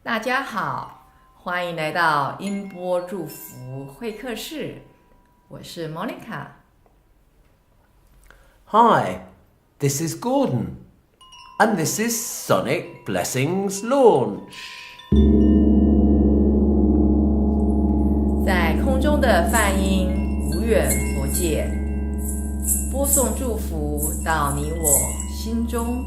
大家好，欢迎来到音波祝福会客室，我是 Monica。 Hi, this is Gordon, and this is Sonic Blessings Launch. 在空中的梵音无远佛界，播送祝福到你我心中。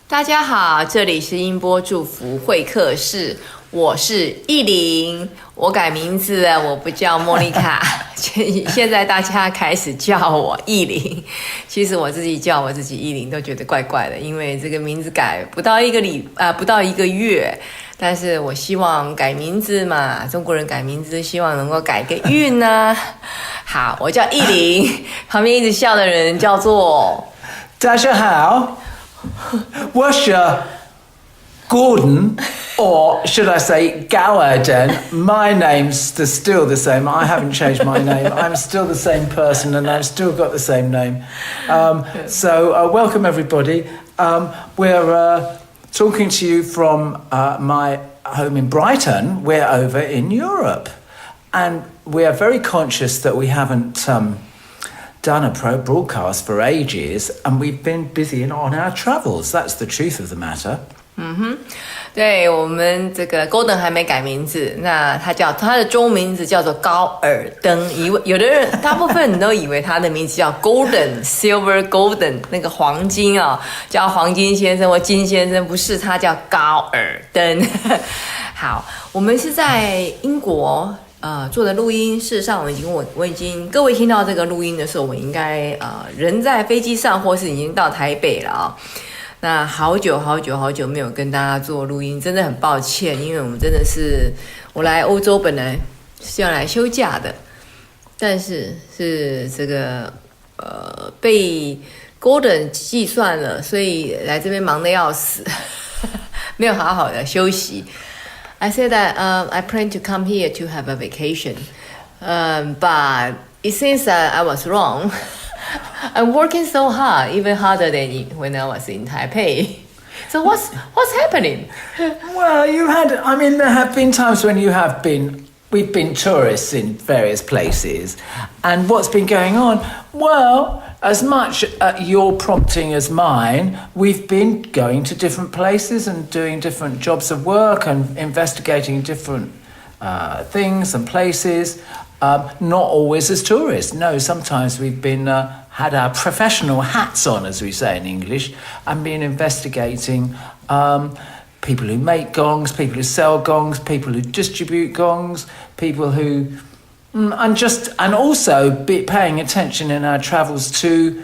大家好，这里是音波祝福会客室，我是逸琳，我改名字了，我不叫莫妮卡，现在大家开始叫我逸琳。其实我自己叫我自己逸琳都觉得怪怪的，因为这个名字改不到一个月，但是我希望改名字嘛，中国人改名字希望能够改个运啊。好，我叫逸琳，旁边一直笑的人叫做大家好，我是 Gordon, or should I say Gordon? My name's still the same. I haven't changed my name. I'm still the same person, and I've still got the same name. So welcome everybody. We're talking to you from my home in Brighton. We're over in Europe, and we are very conscious that we haven't done a broadcast for ages, and we've been busy on our travels. That's the truth of the matter. 对，我们这个 Gordon 还没改名字，那他的中文名字叫做高尔登，有的人大部分人都以为他的名字叫 Golden Silver Golden 那个黄金啊，叫黄金先生或金先生，不是，他叫高尔登。好，我们是在英国做的录音。事实上我已经各位听到这个录音的时候，我应该人在飞机上或是已经到台北了啊。那好久没有跟大家做录音，真的很抱歉，因为我来欧洲本来是要来休假的，但是这个被 Gordon 计算了，所以来这边忙得要死，没有好好的休息。I said that I plan to come here to have a vacation, but it seems that I was wrong. I'm working so hard, even harder than when I was in Taipei. So what's happening? Well, there have been times when we've been tourists in various places, and what's been going on? Well, as much at your prompting as mine, we've been going to different places and doing different jobs of work and investigating different things and places. Not always as tourists. No, sometimes we've been had our professional hats on, as we say in English, and been investigating people who make gongs, people who sell gongs, people who distribute gongs, people who and also be paying attention in our travels to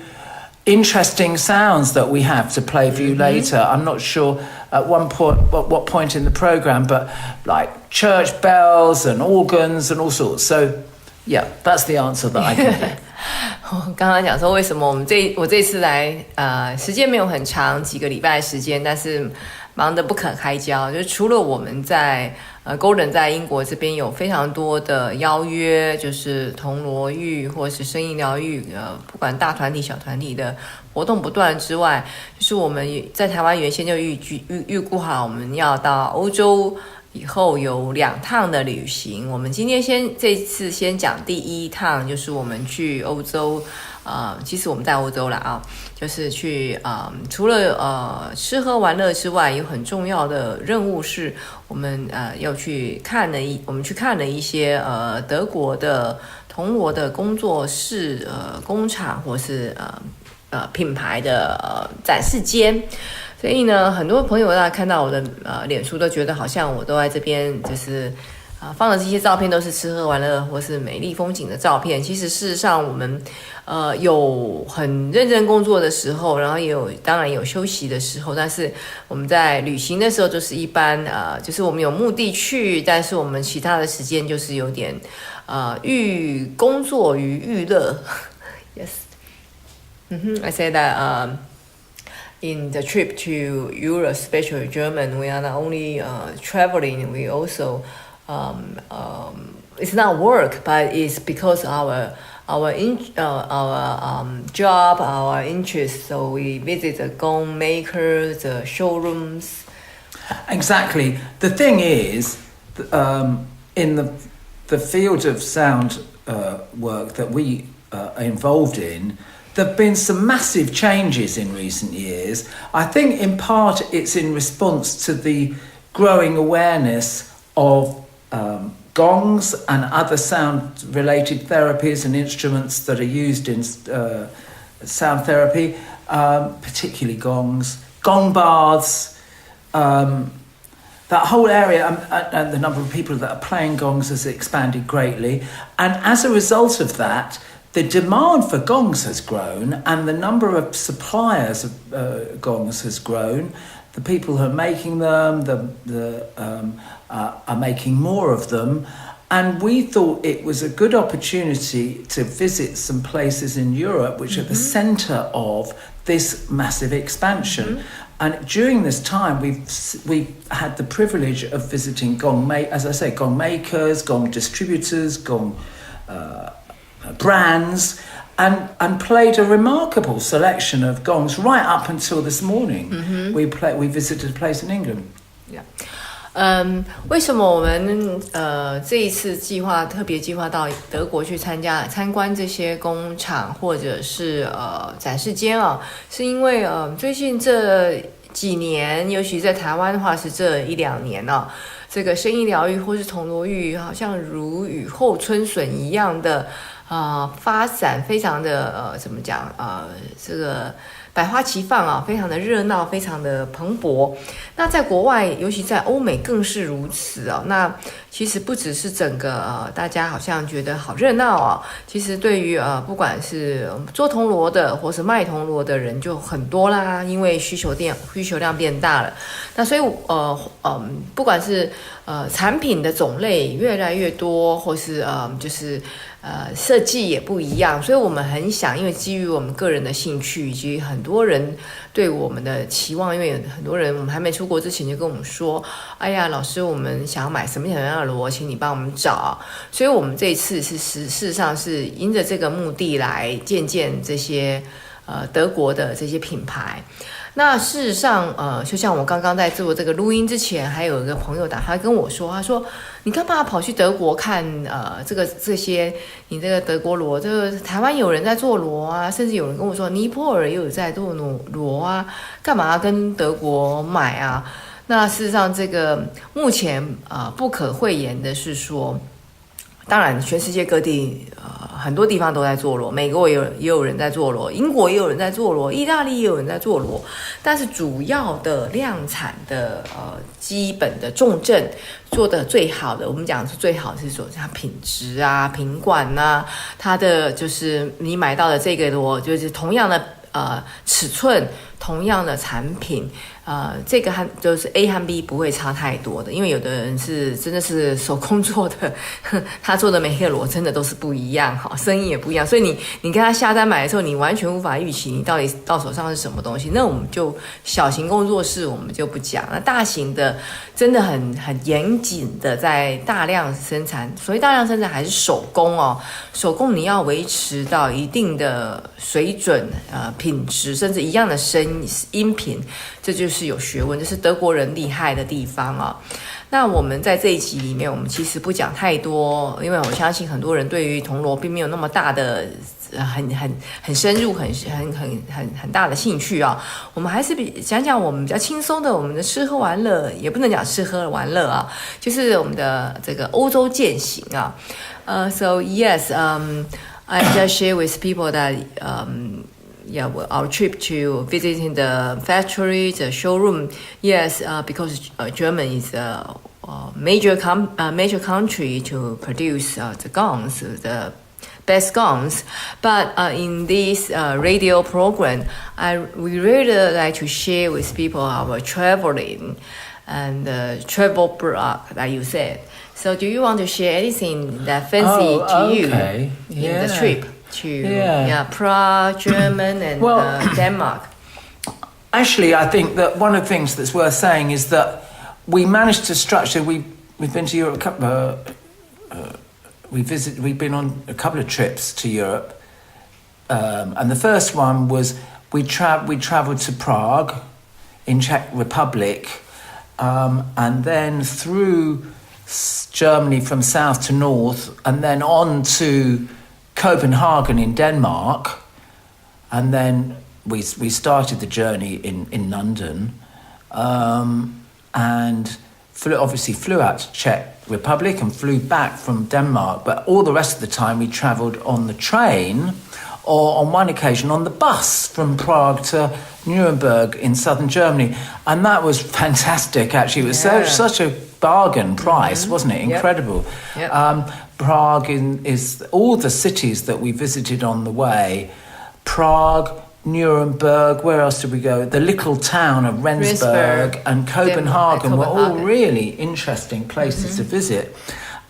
interesting sounds that we have to play for you later. I'm not sure at what point in the program, but like church bells and organs and all sorts. So yeah, that's the answer that I can give. 我刚刚讲说为什么我这次来时间没有很长，几个礼拜的时间，但是忙得不可开交。就是除了我们在Gordon 在英国这边有非常多的邀约，就是铜锣浴或是声音疗愈，不管大团体小团体的活动不断之外，就是我们在台湾原先就预估好我们要到欧洲以后有2趟的旅行。我们今天这次先讲第一趟，就是我们去欧洲。其实我们在欧洲了啊，就是去除了吃喝玩乐之外，有很重要的任务是我们去看了一些德国的铜锣的工作室工厂或是品牌的展示间。所以呢，很多朋友大家看到我的脸书都觉得好像我都在这边，就是放的这些照片都是吃喝玩乐或是美丽风景的照片。其实事实上我们有很认真工作的时候，然后当然有休息的时候，但是我们在旅行的时候就是一般就是我们有目的去，但是我们其他的时间就是有点工作与娱乐。Yes. I say that in the trip to Europe, especially Germany, we are not only traveling, we also it's not work, but it's because our our job, our interest. So we visit the gong makers, the showrooms. Exactly. The thing is, in the field of sound work that we are involved in, there have been some massive changes in recent years. I think in part it's in response to the growing awareness of gongs and other sound-related therapies and instruments that are used in sound therapy, particularly gongs, gong baths, that whole area and the number of people that are playing gongs has expanded greatly. And as a result of that, the demand for gongs has grown and the number of suppliers of gongs has grown. The people who are making them are making more of them. And we thought it was a good opportunity to visit some places in Europe which are the centre of this massive expansion. And during this time, we've had the privilege of visiting gong makers, gong distributors, gong brands, and played a remarkable selection of gongs right up until this morning. We visited a place in England. Yeah. 为什么我们这一次特别计划到德国去参观这些工厂或者是展示间啊？是因为最近这几年，尤其在台湾的话是这1-2年啊，这个声音疗愈或是铜锣浴，好像如雨后春笋一样的发展，非常的怎么讲这个百花齐放啊，非常的热闹，非常的蓬勃。那在国外，尤其在欧美更是如此啊。那其实不只是整个大家好像觉得好热闹啊，其实对于不管是做铜锣的或是卖铜锣的人就很多啦，因为需求量变大了。那所以不管是产品的种类越来越多，或是就是设计也不一样，所以我们很想，因为基于我们个人的兴趣以及很多人对我们的期望，因为很多人我们还没出国之前就跟我们说，哎呀，老师，我们想要买什么样的锣，请你帮我们找。所以我们这一次是事实上是因着这个目的来见这些德国的这些品牌。那事实上就像我刚刚在做这个录音之前，还有一个朋友打他跟我说，他说你干嘛跑去德国看这些你这个德国锣，这个台湾有人在做锣啊，甚至有人跟我说尼泊尔也有在做锣啊，干嘛跟德国买啊？那事实上这个目前不可讳言的是说，当然全世界各地很多地方都在做锣，美国也有人在做锣，英国也有人在做锣，意大利也有人在做锣，但是主要的量产的基本的重镇做的最好的，我们讲是最好的是说它品质啊、品管啊，它的就是你买到的这个锣就是同样的尺寸，同样的产品。这个就是 A 和 B 不会差太多的，因为有的人是真的是手工做的，他做的每个锣真的都是不一样，声音也不一样，所以你跟他下单买的时候，你完全无法预期你到底到手上是什么东西。那我们就小型工作室我们就不讲，那大型的真的很严谨的在大量生产，所以大量生产还是手工哦，手工你要维持到一定的水准品质，甚至一样的音频，这就是有学问，这是德国人厉害的地方啊。那我们在这一集里面，我们其实不讲太多，因为我相信很多人对于铜锣并没有那么大的很深入、很大的兴趣啊。我们还是讲讲我们比较轻松的，我们的吃喝玩乐，也不能讲吃喝玩乐啊，就是我们的这个欧洲践行啊。So yes, I just share with people that our trip to visiting the factory, the showroom. Yes, because Germany is a major country to produce the gongs, the best gongs. But in this radio program, we really like to share with people our traveling and travel blog, like you said. So do you want to share anything that fancy to you in the trip? To Prague, German, and Denmark. Actually, I think that one of the things that's worth saying is that we managed to structure. We've been to Europe we've been on a couple of trips to Europe, and the first one was we travelled to Prague in Czech Republic, and then through Germany from south to north, and then on to Copenhagen in Denmark, and then we started the journey in London, and flew out to Czech Republic and flew back from Denmark. But all the rest of the time we travelled on the train, or on one occasion on the bus from Prague to Nuremberg in southern Germany, and that was fantastic. Actually, it was such a bargain price, wasn't it? Incredible. Yep. Prague is all the cities that we visited on the way. Prague, Nuremberg, where else did we go? The little town of Rendsburg and Copenhagen were all really interesting places to visit.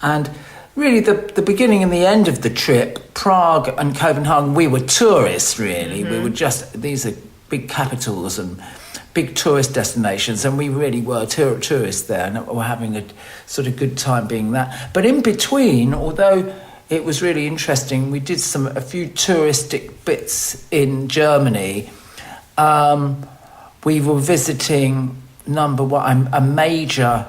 And really the beginning and the end of the trip, Prague and Copenhagen, we were tourists really. We were these are big capitals and big tourist destinations, and we really were tourists there, and we're having a sort of good time being that. But in between, although it was really interesting, we did a few touristic bits in Germany. We were visiting a major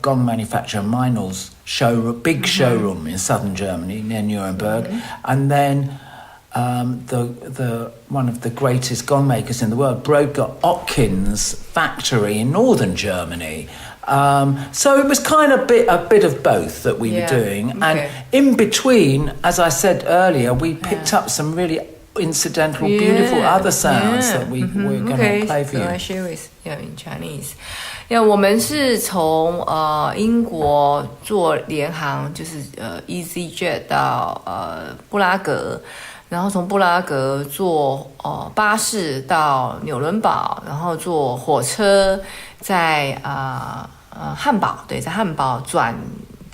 gong manufacturer, Meinl's big showroom in southern Germany near Nuremberg, and then the one of the greatest gong makers in the world, Brodger Ottkin's factory in northern Germany. So it was kind of a bit of both that we were doing. Okay. And in between, as I said earlier, we picked up some really incidental, beautiful other sounds that we're going to play for you. I share with in Chinese. 我们是从英国坐联航，就是EasyJet 到布拉格，然后从布拉格坐巴士到纽伦堡，然后坐火车在汉堡，对，在汉堡转。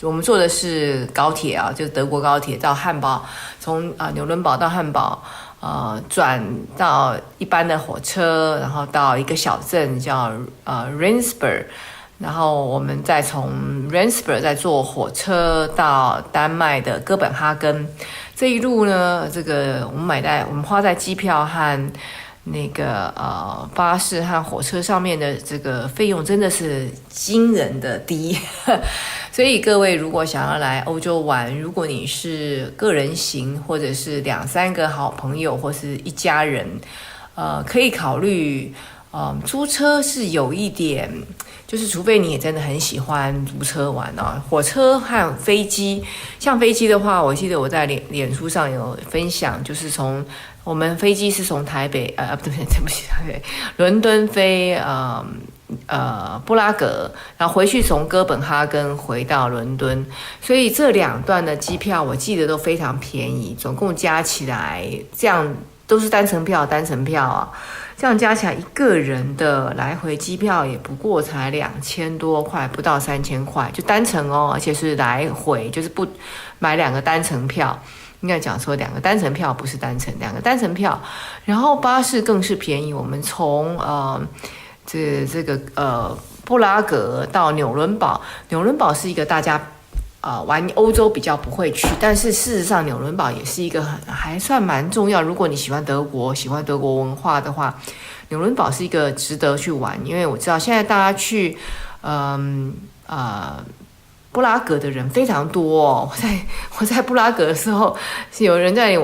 我们坐的是高铁啊，就是德国高铁到汉堡，从纽伦堡到汉堡。转到一般的火车，然后到一个小镇叫Rendsburg， 然后我们再从 Rendsburg 再坐火车到丹麦的哥本哈根。这一路呢，这个我们花在机票和那个巴士和火车上面的这个费用真的是惊人的低。所以各位如果想要来欧洲玩，如果你是个人行，或者是2-3个好朋友，或是一家人，可以考虑租车是有一点，就是除非你也真的很喜欢租车玩啊。火车和飞机，像飞机的话，我记得我在脸书上有分享，就是我们飞机是从台北对不起台北伦敦飞布拉格，然后回去从哥本哈根回到伦敦，所以这2段的机票我记得都非常便宜，总共加起来这样都是单程票啊，这样加起来一个人的来回机票也不过才2000多块，不到3000块，就单程哦，而且是来回，就是不买2个单程票。应该讲说2个单程票，不是单程，2个单程票。然后巴士更是便宜，我们从这个布拉格到纽伦堡，纽伦堡是一个大家玩欧洲比较不会去，但是事实上纽伦堡也是一个还算蛮重要。如果你喜欢德国文化的话，纽伦堡是一个值得去玩，因为我知道现在大家去布拉格的人非常多哦。我在布拉格的时候，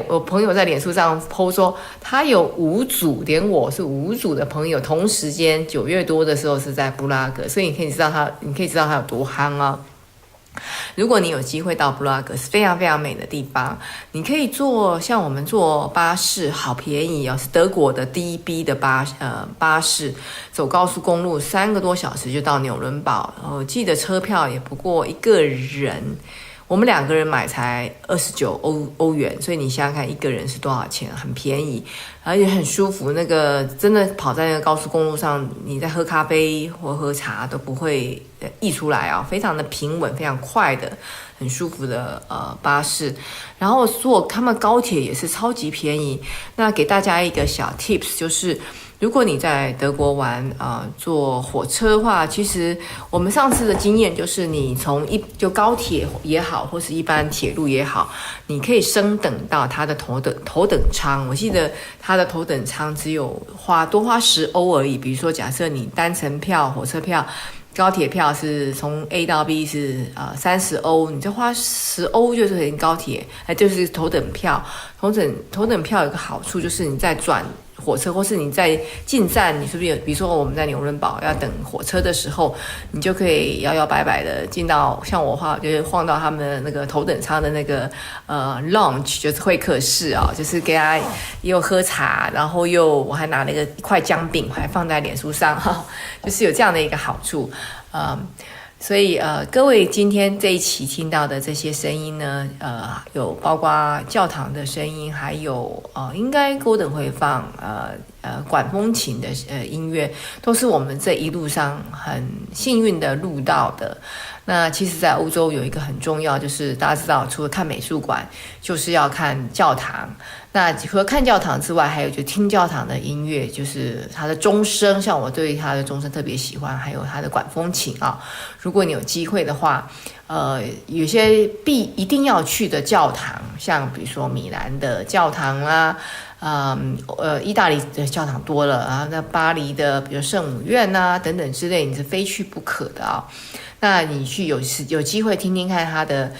我朋友在脸书上 po 说，他有5组，连我是5组的朋友，同时间9月多的时候是在布拉格，所以你可以知道他有多夯啊。如果你有机会到布拉格，是非常非常美的地方，你可以像我们坐巴士，好便宜哦，是德国的DB 的巴士，走高速公路3个多小时就到纽伦堡，我记得车票也不过一个人，我们2个人买才29欧元，所以你想想看一个人是多少钱，很便宜，而且很舒服。那个真的跑在那个高速公路上，你在喝咖啡或喝茶都不会溢出来啊，非常的平稳，非常快的，很舒服的巴士。然后他们高铁也是超级便宜。那给大家一个小 tips， 就是如果你在德国玩坐火车的话，其实我们上次的经验就是你从就高铁也好，或是一般铁路也好，你可以升等到它的头等舱。我记得它的头等舱只有多花10欧而已。比如说，假设你单程票、火车票、高铁票是从 A 到 B 是30欧，你就花10欧就是高铁，就是头等票。头等票有个好处就是你在转火车，或是你在进站，你是不是比如说我们在纽伦堡要等火车的时候，你就可以摇摇摆摆的进到，像我话就是晃到他们的那个头等舱的那个lounge， 就是会客室啊，就是给他又喝茶，然后我还拿了一块姜饼，还放在脸书上哈，就是有这样的一个好处。所以各位今天这一期听到的这些声音呢，有包括教堂的声音，还有应该Gordon会放管风琴的音乐，都是我们这一路上很幸运的录到的。那其实在欧洲有一个很重要，就是大家知道除了看美术馆就是要看教堂。那除了看教堂之外，还有就听教堂的音乐，就是它的钟声，像我对它的钟声特别喜欢，还有它的管风琴啊。如果你有机会的话，有些一定要去的教堂，像比如说米兰的教堂啦，意大利的教堂多了啊，那巴黎的比如圣母院啊等等之类，你是非去不可的啊。那你去有机会听听看他的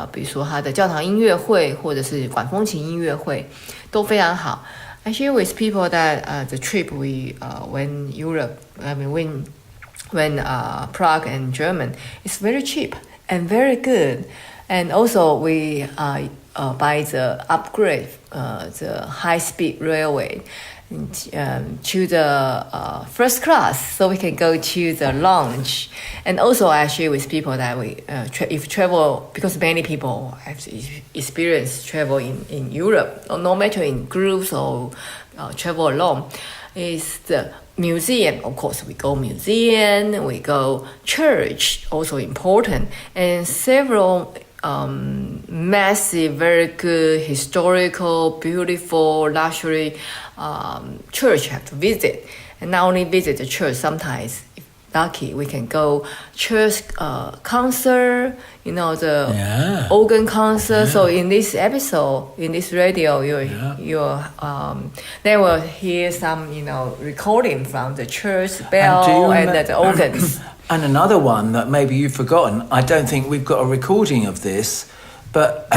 比如说他的教堂音乐会，或者是管风琴音乐会，都非常好。I share with people that the trip we when Europe, I mean when Prague and German is very cheap and very good, and also we buy the upgrade the high speed railway. To the first class, so we can go to the lounge. And also I share with people that we if travel, because many people have experienced travel in Europe, no matter in groups or travel alone, is the museum. Of course, we go museum, we go church, also important, and several massive, very good, historical, beautiful, luxury church have to visit. And not only visit the church, sometimes, if lucky, we can go church concert, the organ concert. Yeah. So in this episode, in this radio, they will hear some, recording from the church bell and the organs. And another one that maybe you've forgotten, I don't think we've got a recording of this, but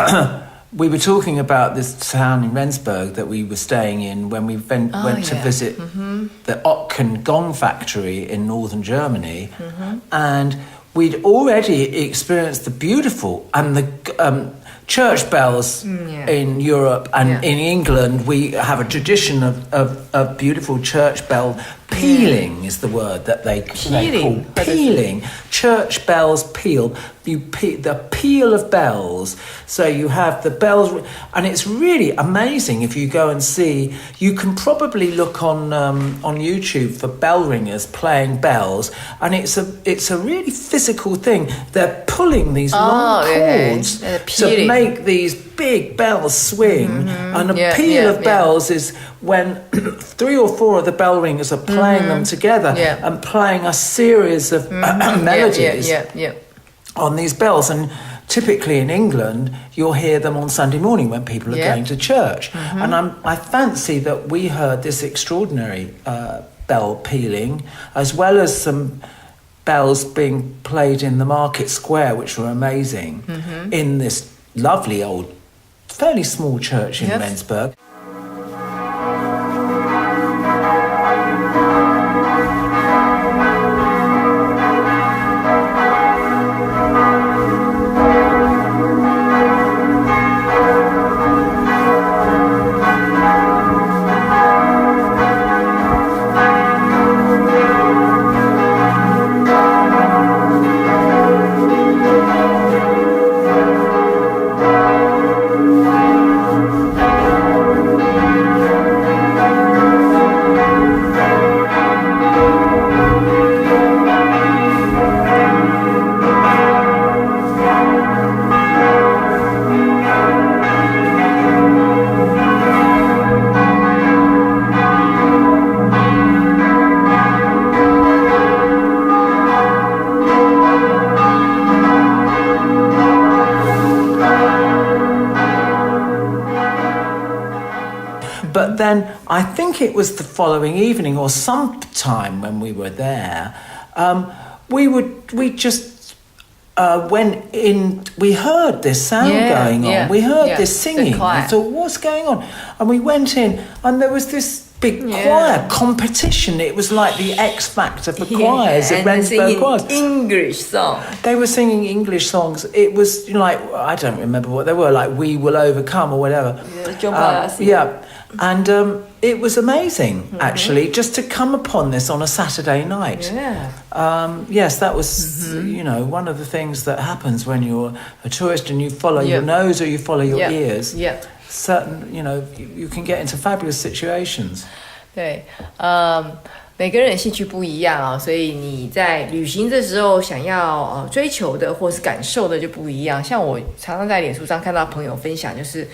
we were talking about this town in Rendsburg that we were staying in when we went to visit the Ocken gong factory in northern Germany. And we'd already experienced the beautiful and the church bells in Europe and in England. We have a tradition of beautiful church bell pealing is the word that they call pealing. Church bells peal. The peal of bells. So you have the bells, and it's really amazing if you go and see. You can probably look on YouTube for bell ringers playing bells, and it's a really physical thing. They're pulling these long cords to make these big bells swing, and a peal of bells is when 3 or 4 of the bell ringers are playing them together and playing a series of melodies on these bells. And typically in England, you'll hear them on Sunday morning when people are going to church. And I fancy that we heard this extraordinary bell pealing, as well as some bells being played in the market square, which were amazing, in this lovely old, fairly small church in Rendsburg. I think it was the following evening or sometime when we were there. We just went in. We heard this sound going on. We heard this singing. I thought, what's going on? And we went in, and there was this big choir competition. It was like the X Factor for choirs at Rendsburg Choirs. English song. They were singing English songs. It was like, I don't remember what they were, like We Will Overcome or whatever. And it was amazing, actually, just to come upon this on a Saturday night. Yes, that was, one of the things that happens when you're a tourist and you follow your nose or you follow your ears. Certain, you can get into fabulous situations. 对，每个人兴趣不一样啊，所以你在旅行的时候想要追求的或是感受的就不一样。像我常常在脸书上看到朋友分享，就是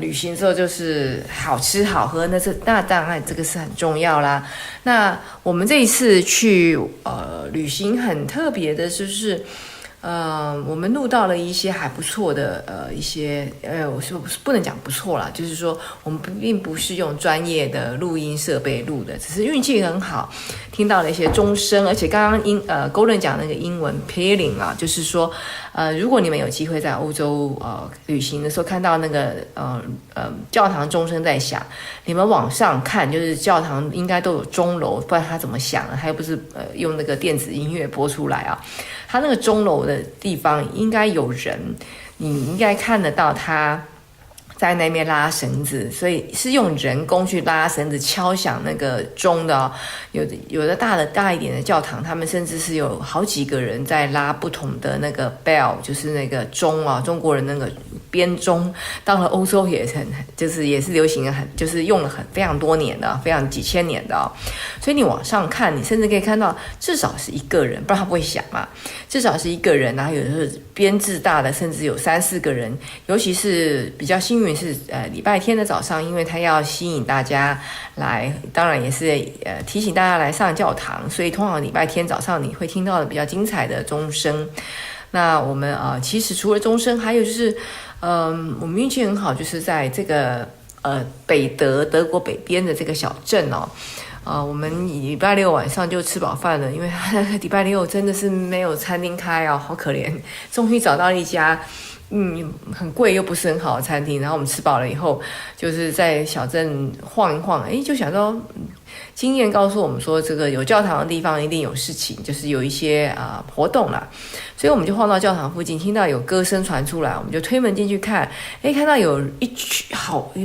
旅行的时候就是好吃好喝，那当然这个是很重要啦。那我们这一次去旅行很特别的就是我们录到了一些还不错的一些我说不能讲不错啦，就是说我们并不是用专业的录音设备录的，只是运气很好，听到了一些钟声，而且刚刚Gordon 讲那个英文 pealing 啊，就是说如果你们有机会在欧洲旅行的时候看到那个教堂钟声在响，你们往上看，就是教堂应该都有钟楼，不然它怎么响呢？它又不是用那个电子音乐播出来啊，它那个钟楼的地方应该有人，你应该看得到他在那边拉绳子，所以是用人工去拉绳子敲响那个钟的哦。有的大一点的教堂，他们甚至是有好几个人在拉不同的那个 bell， 就是那个钟啊，中国人那个编钟，到了欧洲也是流行的就是用了非常多年的，非常几千年的哦。所以你往上看，你甚至可以看到至少是一个人，不然他不会响嘛。至少是一个人，然后有的是编制大的，甚至有3-4个人。尤其是比较幸运是礼拜天的早上，因为他要吸引大家来，当然也是提醒大家来上教堂，所以通常礼拜天早上你会听到的比较精彩的钟声。那我们其实除了钟声，还有就是我们运气很好，就是在这个德国北边的这个小镇哦。我们礼拜六晚上就吃饱饭了，因为礼拜六真的是没有餐厅开哦，好可怜。终于找到一家很贵又不是很好的餐厅，然后我们吃饱了以后，就是在小镇晃一晃，就想到经验告诉我们说，这个有教堂的地方一定有事情，就是有一些活动啦。所以我们就晃到教堂附近，听到有歌声传出来，我们就推门进去看，看到有一群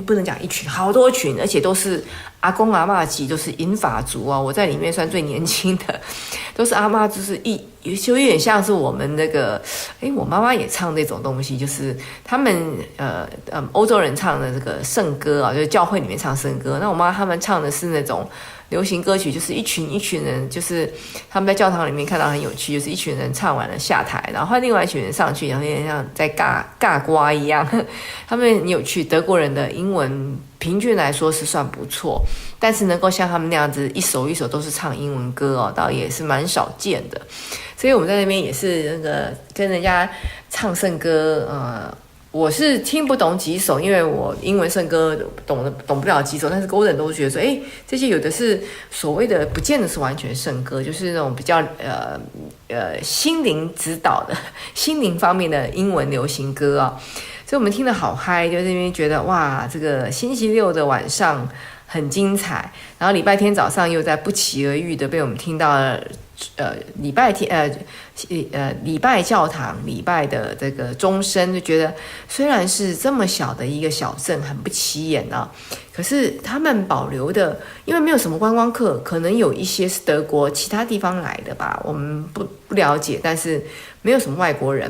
不能讲一群，好多群，而且都是阿公阿嬷级，都是银发族啊，我在里面算最年轻的，都是阿嬷，就是就有点像是我们那个，我妈妈也唱这种东西，就是他们欧洲人唱的这个圣歌啊，就是教会里面唱圣歌。那我妈他们唱的是那种流行歌曲，就是一群人，就是他们在教堂里面看到很有趣，就是一群人唱完了下台，然后换另外一群人上去，然后有点像在尬瓜一样。他们很有趣，德国人的英文平均来说是算不错，但是能够像他们那样子一首一首都是唱英文歌哦，倒也是蛮少见的。所以我们在那边也是那个跟人家唱圣歌，我是听不懂几首，因为我英文圣歌懂不了几首，但是Gordon都觉得说，这些有的是所谓的，不见得是完全圣歌，就是那种比较心灵指导的心灵方面的英文流行歌啊。所以我们听得好嗨，就在那边觉得哇，这个星期六的晚上很精彩，然后礼拜天早上又在不期而遇的被我们听到了礼拜教堂礼拜的这个钟声，就觉得虽然是这么小的一个小镇，很不起眼啊，可是他们保留的，因为没有什么观光客，可能有一些是德国其他地方来的吧，我们不了解，但是没有什么外国人。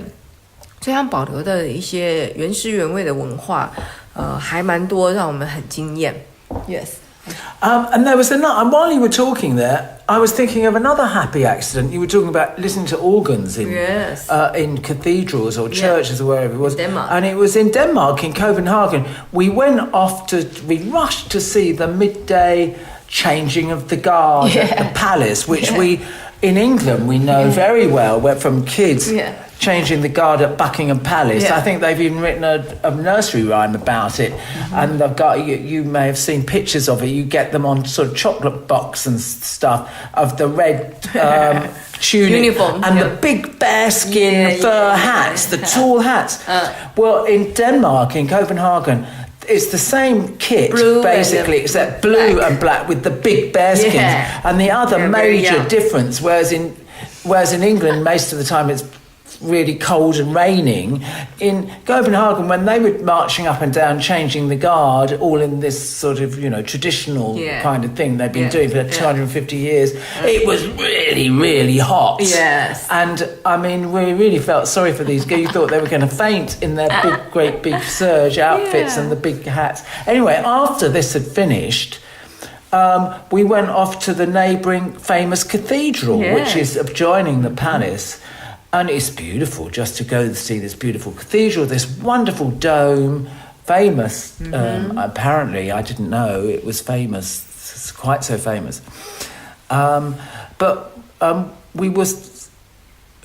所以他们保留的一些原汁原味的文化，还蛮多，让我们很惊艳。Yes. And there was another. While you were talking there, I was thinking of another happy accident. You were talking about listening to organs in cathedrals or churches or wherever it was. Denmark. And it was in Denmark, in Copenhagen. We rushed to see the midday changing of the guard at the palace, which we, in England, we know very well. We're from kids changing the guard at Buckingham Palace. I think they've even written a nursery rhyme about it. And they've got, you may have seen pictures of it. You get them on sort of chocolate box and stuff of the red tunic uniform and the big bearskin fur hats, the tall hats. Well, in Denmark, in Copenhagen, it's the same kit, blue basically, except blue and black with the big bearskins. And the other major difference, whereas in England, most of the time it's really cold and raining. In Copenhagen, when they were marching up and down, changing the guard, all in this sort of, traditional kind of thing they've been doing for 250 years, it was really, really hot. Yes. And, I mean, we really felt sorry for these guys. You thought they were going to faint in their great big serge outfits and the big hats. Anyway, after this had finished, we went off to the neighbouring famous cathedral, which is adjoining the palace. And it's beautiful just to go see this beautiful cathedral, this wonderful dome, famous. Apparently, I didn't know it was famous. It's quite so famous. But we was,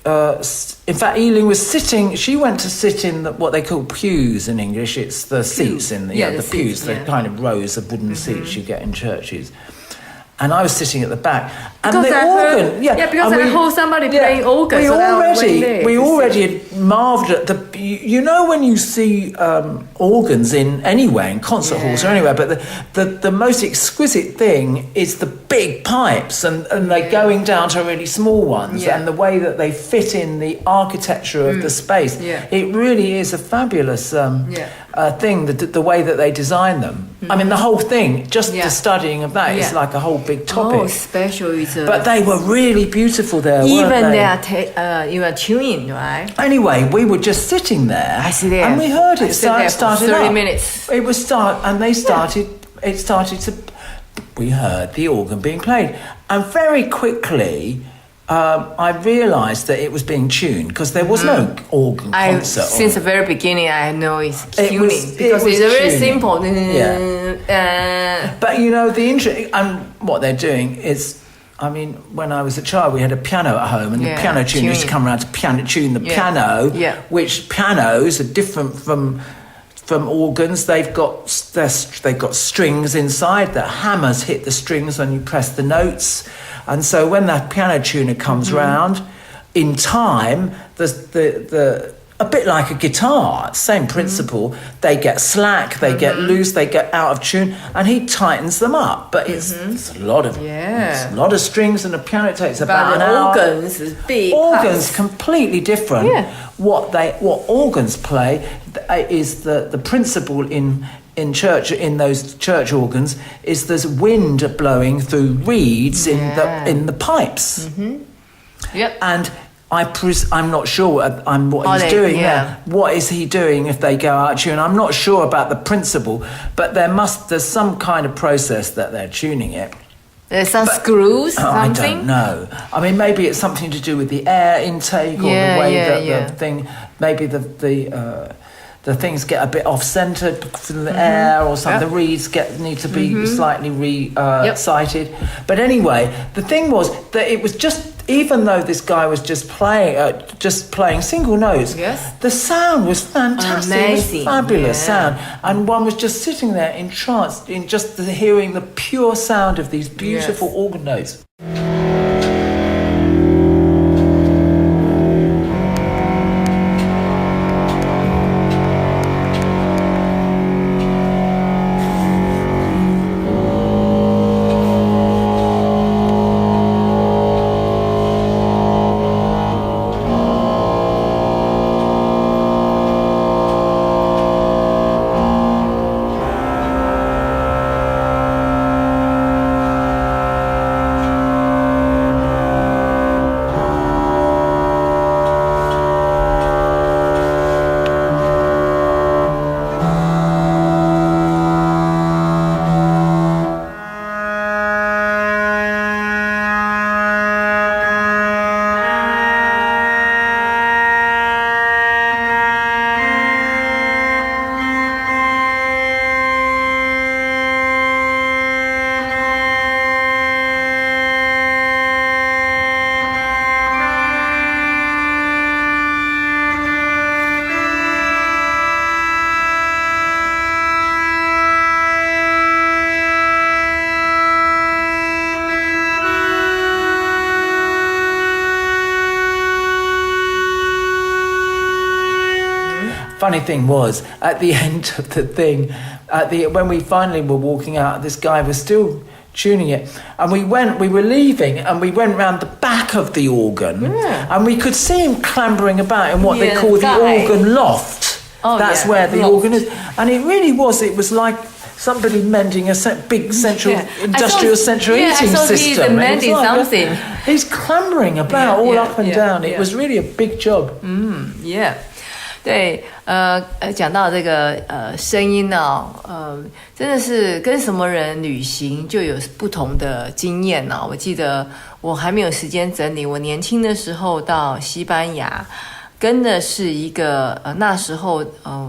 in fact, Eileen was sitting. She went to sit in what they call pews in English. It's the seats in the pews, the kind of rows of wooden seats you get in churches. And I was sitting at the back, and because the organ, because I heard somebody playing organ. We already had marvelled at the. When you see organs anywhere, in concert halls or anywhere, but the most exquisite thing is the big pipes, and they're going down to really small ones, and the way that they fit in the architecture of the space. It really is a fabulous thing. The way that they design them. I mean, the whole thing, just the studying of that is like a whole big topic. Oh, special. But they were really beautiful there, even weren't they? you are tuning, right? Anyway, we were just sitting there, and we heard it started 30 up. minutes. It was It started to. We heard the organ being played, and very quickly. I realised that it was being tuned because there was no organ concert. Since the very beginning, I know it's tuning because it's very simple. But and what they're doing is, I mean, when I was a child, we had a piano at home, and the piano tuner used to come around to tune the piano, which pianos are different from organs. They've got strings inside. The hammers hit the strings when you press the notes. And so when that piano tuner comes round, in time, a bit like a guitar, same principle, they get slack, they get loose, they get out of tune, and he tightens them up. But it's a lot of strings, and a piano takes about an hour. Organs is big. Organs completely different. What organs play is the principle in church, in those church organs, is there's wind blowing through reeds in the pipes. And I'm not sure what he's doing there. What is he doing if they go out of tune? I'm not sure about the principle, but there's some kind of process that they're tuning it. There's some screws, something? I don't know. I mean, maybe it's something to do with the air intake or the way that the thing, maybe the things get a bit off-centred from the air or something. The reeds need to be slightly sighted. But anyway, the thing was that it was just, even though this guy was just playing single notes, the sound was fantastic. Amazing. It was fabulous sound. And one was just sitting there entranced in just hearing the pure sound of these beautiful organ notes. funny thing was, at the end of the thing, when we finally were walking out, this guy was still tuning it, and we were leaving, and we went round the back of the organ, and we could see him clambering about in what they call the organ loft. That's where the organ is, and it really was. It was like somebody mending a big industrial central heating system. He's mending something. He's clambering about all up and down. It was really a big job. Yeah. 对，讲到这个声音呢，真的是跟什么人旅行就有不同的经验呢。我记得我还没有时间整理，我年轻的时候到西班牙，跟的是一个那时候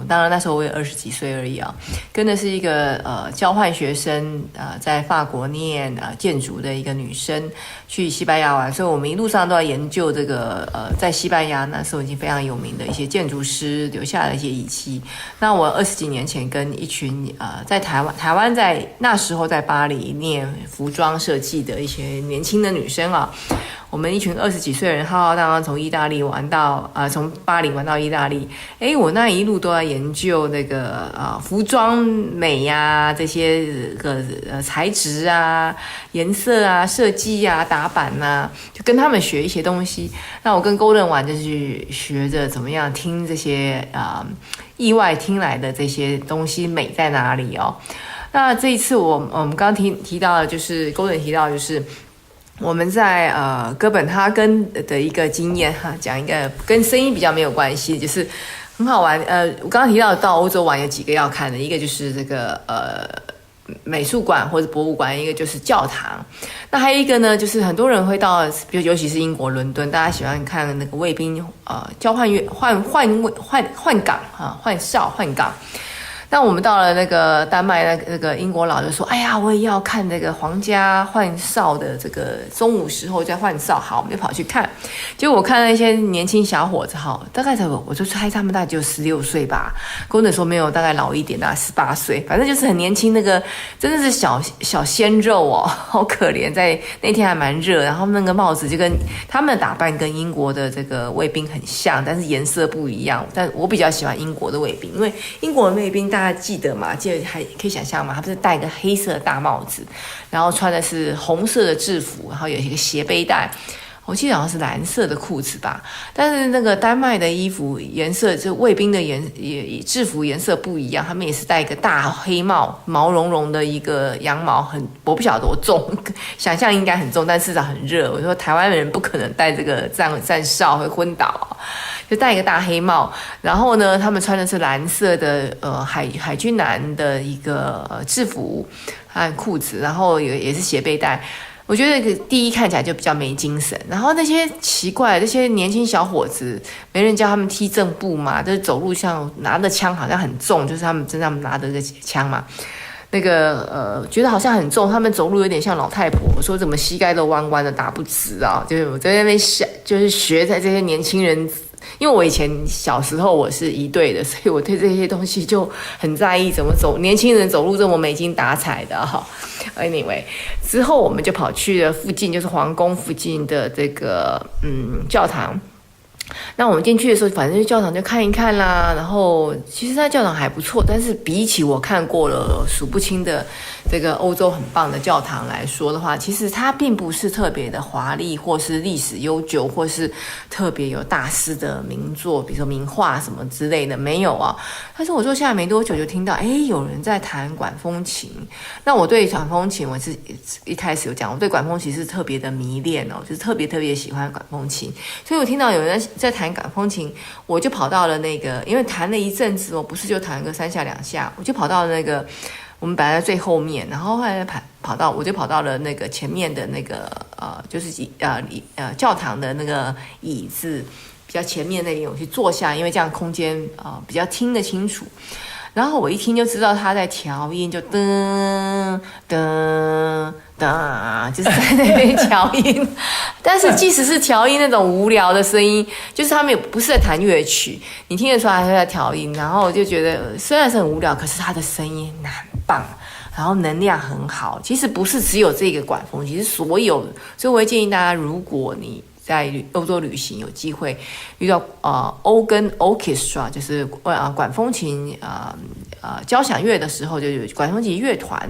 当然那时候我也20几岁而已啊，跟的是一个交换学生在法国念建筑的一个女生去西班牙玩，所以我们一路上都要研究这个在西班牙那时候已经非常有名的一些建筑师留下的一些仪器。那我20几年前跟一群在台湾在那时候在巴黎念服装设计的一些年轻的女生啊，我们一群20几岁的人浩浩荡荡从意大利玩到从巴黎玩到意大利，我那一路都在研究那个服装美呀，这些材质啊、颜色啊、设计啊、打版啊，就跟他们学一些东西。那我跟Gordon玩就是去学着怎么样听这些意外听来的这些东西美在哪里哦。那这一次我们刚提到的就是Gordon提到就是我们在哥本哈根的一个经验哈，讲一个跟声音比较没有关系，就是很好玩。我刚刚提到欧洲玩有几个要看的，一个就是这个美术馆或者博物馆，一个就是教堂。那还有一个呢，就是很多人会到，尤其是英国伦敦，大家喜欢看那个卫兵交换换岗换岗。那我们到了那个丹麦，那个英国佬就说：“哎呀，我也要看这个皇家换哨的这个中午时候在换哨。”好，我们就跑去看。结果我看到一些年轻小伙子，好，大概我就猜他们大概只有16岁吧。Gordon说没有，大概老一点，大概18岁，反正就是很年轻。那个真的是小鲜肉哦，好可怜。在那天还蛮热，然后那个帽子就跟他们的打扮跟英国的这个卫兵很像，但是颜色不一样。但我比较喜欢英国的卫兵，因为英国的卫兵大家记得嘛？记得还可以想象嘛？他不是戴一个黑色的大帽子，然后穿的是红色的制服，然后有一个斜背带。我记得好像是蓝色的裤子吧。但是那个丹麦的衣服颜色，就卫兵的制服颜色不一样，他们也是戴一个大黑帽，毛茸茸的一个羊毛，我不晓得多重，想象应该很重，但至少很热。我说台湾人不可能戴这个站哨会昏倒。就戴一个大黑帽，然后呢，他们穿的是蓝色的海军蓝的一个制服和裤子，然后也是斜背带。我觉得第一看起来就比较没精神，然后那些奇怪这些年轻小伙子，没人教他们踢正步嘛，就是走路像拿着枪好像很重，就是他们身上拿着个枪嘛。那个觉得好像很重，他们走路有点像老太婆。我说怎么膝盖都弯弯的，打不直啊？就是我在那边就是学在这些年轻人。因为我以前小时候我是仪队的，所以我对这些东西就很在意，怎么走年轻人走路这么没精打采的哈。Anyway， 之后我们就跑去了附近，就是皇宫附近的这个教堂。那我们进去的时候，反正教堂就看一看啦。然后其实那教堂还不错，但是比起我看过了数不清的这个欧洲很棒的教堂来说的话，其实它并不是特别的华丽，或是历史悠久，或是特别有大师的名作，比如说名画什么之类的，没有啊。但是我坐下来没多久就听到，有人在弹管风琴。那我对管风琴，我是一开始有讲，我对管风琴是特别的迷恋哦，就是特别喜欢管风琴。所以我听到有人在弹管风琴，我就跑到了那个，因为弹了一阵子，我不是就弹个3下2下，我就跑到了那个我们本来在最后面，然后后来我就跑到了那个前面的那个就是教堂的那个椅子比较前面那里，我去坐下，因为这样空间比较听得清楚。然后我一听就知道他在调音，就噔噔噔，就是在那边调音。但是即使是调音那种无聊的声音，就是他们也不是在弹乐曲，你听得出来他在调音。然后我就觉得虽然是很无聊，可是他的声音很棒，然后能量很好。其实不是只有这个管风琴，其实所有，所以我会建议大家，如果你在欧洲旅行有机会遇到organ orchestra， 就是管风琴交响乐的时候，就是管风琴乐团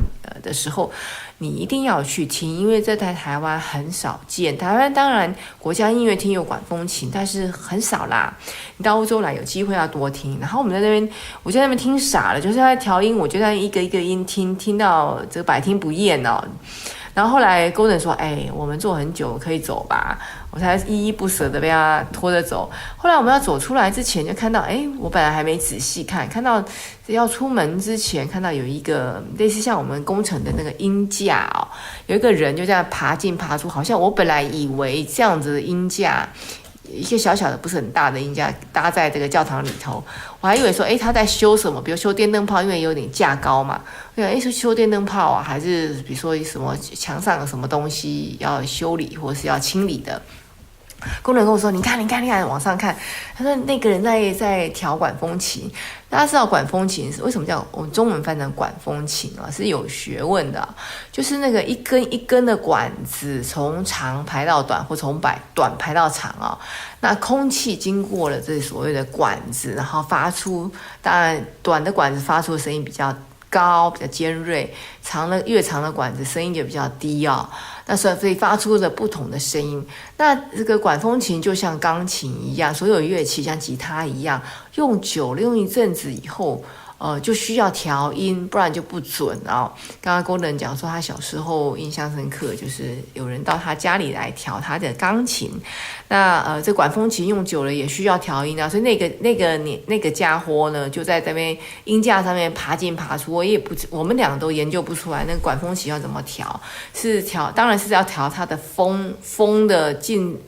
的时候，你一定要去听，因为这在台湾很少见。台湾当然国家音乐厅有管风琴，但是很少啦。你到欧洲来有机会要多听。然后我们在那边，我在那边听傻了，就是在调音，我就在一个一个音听到这个百听不厌哦。然后后来Gordon说：“我们坐很久，可以走吧？”我才依依不舍的被他拖着走。后来我们要走出来之前，就看到，我本来还没仔细看到要出门之前，看到有一个类似像我们工程的那个音架哦，有一个人就这样爬进爬出，好像我本来以为这样子的音架。一些小小的不是很大的音架搭在这个教堂里头，我还以为说他在修什么，比如修电灯泡，因为有点架高嘛，是修电灯泡啊，还是比如说什么墙上有什么东西要修理或是要清理的。工人跟我说：“你看，往上看。”他说：“那个人在调管风琴。大家知道管风琴为什么叫我们中文翻成管风琴啊？是有学问的，就是那个一根一根的管子从长排到短，或从短排到长啊。那空气经过了这所谓的管子，然后发出，当然短的管子发出的声音比较高，比较尖锐；越长的管子声音就比较低啊。那所以发出了不同的声音。那这个管风琴就像钢琴一样，所有乐器像吉他一样，用久了用一阵子以后，就需要调音，不然就不准啊。刚刚Gordon讲说他小时候印象深刻，就是有人到他家里来调他的钢琴。那这管风琴用久了也需要调音啊，所以那个家伙呢，就在这边音架上面爬进爬出。我们俩都研究不出来那个管风琴要怎么调，当然是要调它的风的进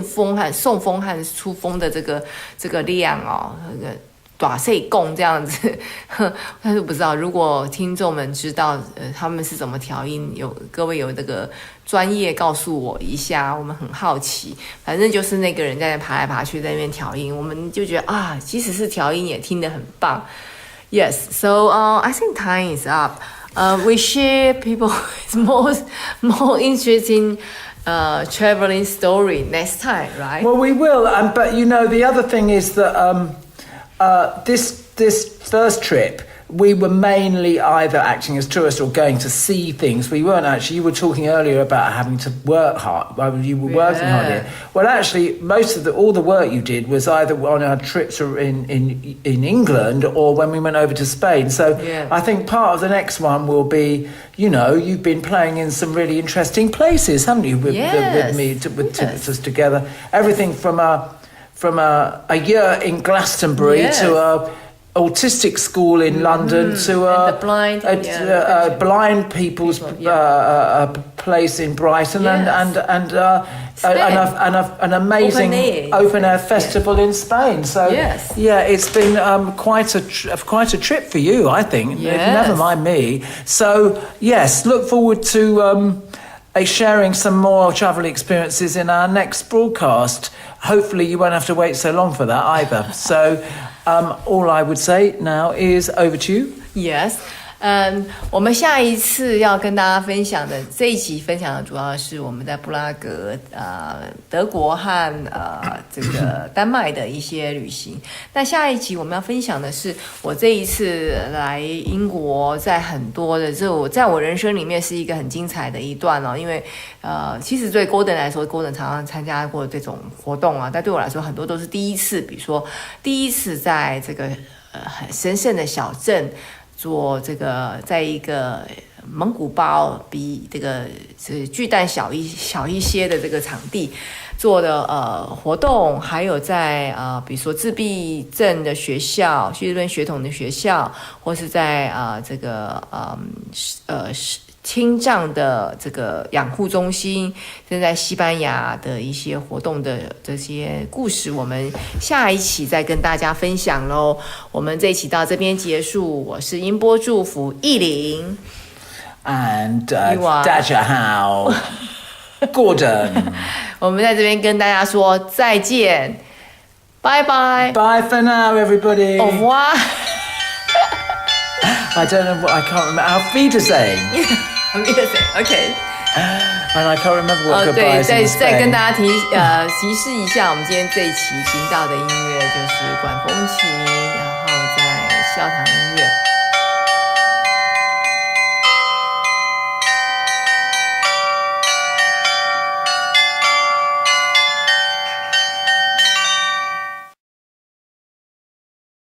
风和送风和出风的这个量哦，那个。短碎供这样子，但是不知道如果听众们知道他们是怎么调音，各位有这个专业告诉我一下，我们很好奇。反正就是那个人在那爬来爬去在那边调音，我们就觉得即使是调音也听得很棒。Yes, so I think time is up. We share people more interesting traveling story next time, right? Well, we will, but the other thing is that this first trip, we were mainly either acting as tourists or going to see things. We weren't actually. You were talking earlier about having to work hard. You were working hard here. Well, actually, most of all the work you did was either on our trips in England or when we went over to Spain. So I think part of the next one will be, you've been playing in some really interesting places, haven't you? With me, with us together. Everything from a year in Glastonbury to a autistic school in London to a blind people's place in Brighton and an amazing open air festival in Spain. So it's been quite a trip for you, I think. Never mind me. So yes, look forward to sharing some more travel experiences in our next broadcast. Hopefully you won't have to wait so long for that either. So all I would say now is over to you. Yes. 我们下一次要跟大家分享的这一期分享的主要是我们在布拉格德国和这个丹麦的一些旅行。那下一集我们要分享的是我这一次来英国，在很多的在我人生里面是一个很精彩的一段哦。因为其实对 Gordon 来说 ，Gordon 常常参加过这种活动啊，但对我来说很多都是第一次。比如说第一次在这个很神圣的小镇。做这个，在一个蒙古包比这个巨蛋小一些的这个场地做的活动，还有在比如说自闭症的学校、叙利亚血统的学校，或是在这个听障的这个养护中心，正在西班牙的一些活动的这些故事，我们下一期再跟大家分享咯。我们这一期到这边结束，我是音波祝福逸琳 ，and 大家好，Gordon，我们在这边跟大家说再见，拜拜 ，Bye for now, everybody. Au revoir. I don't know what I can't remember. Auf Wiedersehen. Auf Wiedersehen. Okay. And I can't remember what goodbye 对， is in 再跟 Spain. 大家提示一下，我们今天这一期听到的音乐就是管风琴，然后在教堂音乐。